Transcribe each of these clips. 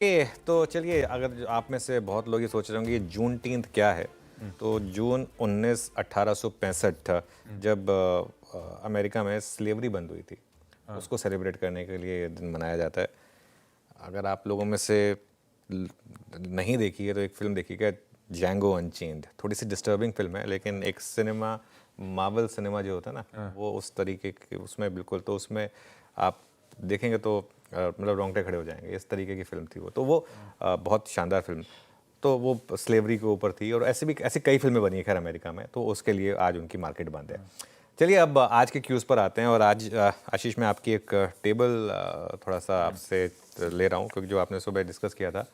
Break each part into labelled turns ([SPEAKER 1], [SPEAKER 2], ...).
[SPEAKER 1] तो चलिए, अगर आप में से बहुत लोग ये सोच रहे होंगे ये जूनटीन्थ क्या है, तो जून 19 1865 था जब अमेरिका में स्लेवरी बंद हुई थी। उसको सेलिब्रेट करने के लिए ये दिन मनाया जाता है। अगर आप लोगों में से नहीं देखी है तो एक फिल्म देखिएगा, जैंगो अनचेन्ड। थोड़ी सी डिस्टर्बिंग फिल्म है, लेकिन एक सिनेमा, मार्वल सिनेमा जो होता है ना, वो उस तरीके के उसमें बिल्कुल, तो उसमें आप देखेंगे तो मतलब रोंगटे खड़े हो जाएंगे। इस तरीके की फिल्म थी वो, तो वो बहुत शानदार फिल्म। तो वो स्लेवरी के ऊपर थी, और ऐसी कई फिल्में बनी है खैर अमेरिका में, तो उसके लिए आज उनकी मार्केट बंद है। चलिए, अब आज के क्यूज़ पर आते हैं। और आज आशीष, मैं आपकी एक टेबल थोड़ा सा आपसे ले रहा हूँ, क्योंकि जो आपने सुबह डिस्कस किया था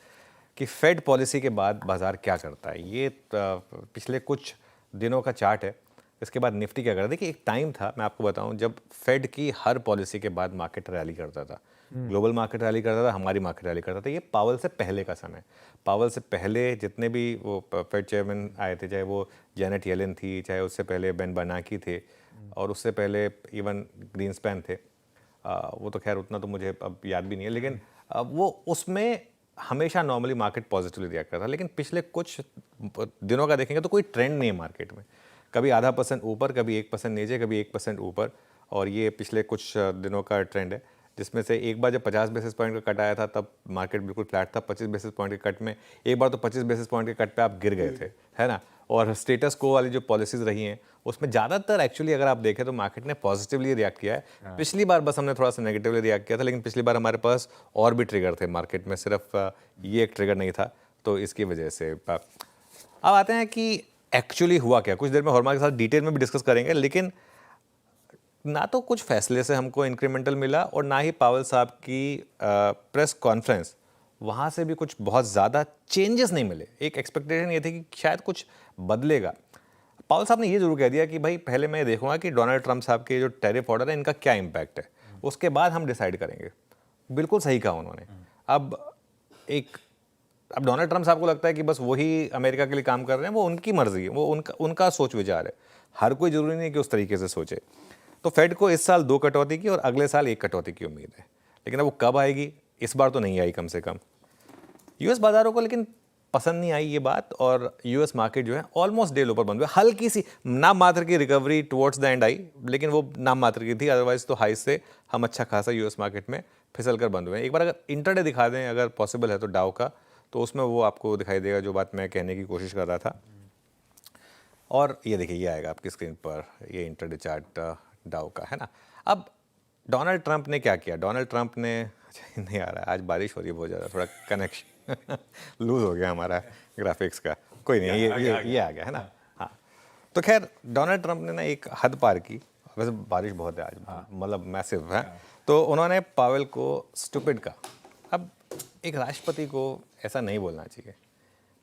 [SPEAKER 1] कि फेड पॉलिसी के बाद बाजार क्या करता है, ये पिछले कुछ दिनों का चार्ट है। इसके बाद निफ्टी क्या कर रहा था कि एक टाइम था, मैं आपको बताऊं, जब फेड की हर पॉलिसी के बाद मार्केट रैली करता था। ग्लोबल मार्केट रैली करता था, हमारी मार्केट रैली करता था। ये पावल से पहले का समय। पावल से पहले जितने भी वो फेड चेयरमैन आए थे, चाहे वो जैनेट येलेन थी, चाहे उससे पहले बेन बर्नाकी थे, और उससे पहले इवन ग्रीनस्पैन थे। वो तो खैर उतना तो मुझे अब याद भी नहीं है, लेकिन वो उसमें हमेशा नॉर्मली मार्केट पॉजिटिवली रिएक्ट करता था। लेकिन पिछले कुछ दिनों का देखेंगे तो कोई ट्रेंड नहीं है मार्केट में। कभी आधा % ऊपर, कभी 1% नीचे, कभी 1% ऊपर। और ये पिछले कुछ दिनों का ट्रेंड है, जिसमें से एक बार जब 50 बेसिस पॉइंट का कट आया था तब मार्केट बिल्कुल फ्लैट था। 25 बेसिस पॉइंट के कट में एक बार तो 25 बेसिस पॉइंट के कट पे आप गिर गए थे, है ना। और स्टेटस को वाली जो पॉलिसीज रही हैं, उसमें ज़्यादातर एक्चुअली अगर आप देखें तो मार्केट ने पॉजिटिवली रिएक्ट किया है। पिछली बार बस हमने थोड़ा सा नेगेटिवली रिएक्ट किया था, लेकिन पिछली बार हमारे पास और भी ट्रिगर थे मार्केट में, सिर्फ ये एक ट्रिगर नहीं था। तो इसकी वजह से अब आते हैं कि एक्चुअली हुआ क्या। कुछ देर में हॉर्मा के साथ डिटेल में भी डिस्कस करेंगे, लेकिन ना तो कुछ फैसले से हमको इंक्रीमेंटल मिला, और ना ही पावल साहब की प्रेस कॉन्फ्रेंस, वहाँ से भी कुछ बहुत ज़्यादा चेंजेस नहीं मिले। एक एक्सपेक्टेशन ये थी कि शायद कुछ बदलेगा। पावल साहब ने ये जरूर कह दिया कि भाई पहले मैं देखूंगा कि डोनाल्ड ट्रंप साहब के जो टैरिफ ऑर्डर है इनका क्या इम्पैक्ट है, उसके बाद हम डिसाइड करेंगे। बिल्कुल सही कहा उन्होंने। अब एक अब डोनाल्ड ट्रंप साहब को लगता है कि बस वही अमेरिका के लिए काम कर रहे हैं, वो उनकी मर्जी है, वो उनका सोच विचार है। हर कोई जरूरी नहीं कि उस तरीके से सोचे। तो फेड को इस साल 2 कटौती की और अगले साल 1 कटौती की उम्मीद है, लेकिन अब वो कब आएगी, इस बार तो नहीं आई कम से कम। यूएस बाजारों को लेकिन पसंद नहीं आई ये बात, और यूएस मार्केट जो है ऑलमोस्ट डे लो पर बंद हुआ। हल्की सी नाम मात्र की recovery towards the and I, लेकिन वो नाम मात्र की थी। अदरवाइज तो हाई से हम अच्छा खासा यूएस मार्केट में फिसल कर बंद हुए हैं। एक बार अगर इंटरडे दिखा दें, अगर पॉसिबल है तो डाउ का, तो उसमें वो आपको दिखाई देगा जो बात मैं कहने की कोशिश कर रहा था। और ये देखिए, ये आएगा आपकी स्क्रीन पर, ये इंटरडे चार्ट डाउ का है ना। अब डोनाल्ड ट्रंप ने क्या किया, डोनाल्ड ट्रंप ने नहीं आ रहा है, आज बारिश हो रही है बहुत ज़्यादा, थोड़ा कनेक्शन लूज हो गया हमारा ग्राफिक्स का। कोई नहीं, ये आ गया है ना। हाँ, तो खैर डोनाल्ड ट्रंप ने ना एक हद पार की। वैसे बारिश बहुत है आज, मतलब मैसिव है। तो उन्होंने पावेल को स्टूपिड कहा। अब एक राष्ट्रपति को ऐसा नहीं बोलना चाहिए।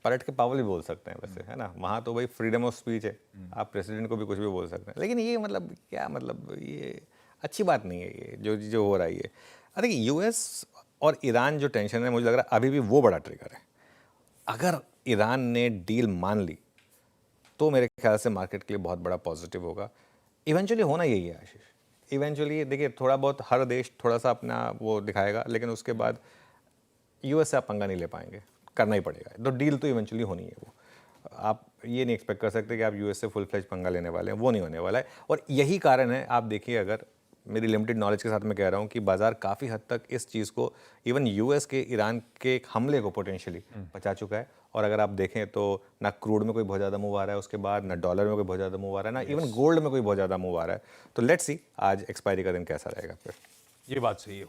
[SPEAKER 1] पलट के पावल भी बोल सकते हैं वैसे, है ना। वहाँ तो भाई फ्रीडम ऑफ स्पीच है, आप प्रेसिडेंट को भी कुछ भी बोल सकते हैं। लेकिन ये मतलब क्या, मतलब ये अच्छी बात नहीं है ये जो जो हो रहा है ये। अरे यूएस और ईरान जो टेंशन है, मुझे लग रहा है अभी भी वो बड़ा ट्रिगर है। अगर ईरान ने डील मान ली तो मेरे ख्याल से मार्केट के लिए बहुत बड़ा पॉजिटिव होगा। इवेंचुअली होना यही है आशीष। इवेंचुअली देखिए, थोड़ा बहुत हर देश थोड़ा सा अपना वो दिखाएगा, लेकिन उसके बाद यूएस से आप पंगा नहीं ले पाएंगे, करना ही पड़ेगा। तो डील तो इवेंचुअली होनी है वो। आप ये नहीं एक्सपेक्ट कर सकते कि आप यूएस से फुल फ्लेज पंगा लेने वाले हैं, वो नहीं होने वाला है। और यही कारण है, आप देखिए, अगर मेरी लिमिटेड नॉलेज के साथ मैं कह रहा हूँ कि बाजार काफ़ी हद तक इस चीज़ को, इवन यूएस के ईरान के एक हमले को पोटेंशियली बचा चुका है। और अगर आप देखें तो ना क्रूड में कोई बहुत ज़्यादा मूव आ रहा है, उसके बाद ना डॉलर में कोई बहुत ज़्यादा मूव आ रहा है, ना इवन गोल्ड में कोई बहुत ज़्यादा मूव आ रहा है। तो लेट्स सी आज एक्सपायरी का दिन कैसा रहेगा फिर।
[SPEAKER 2] ये बात सही है।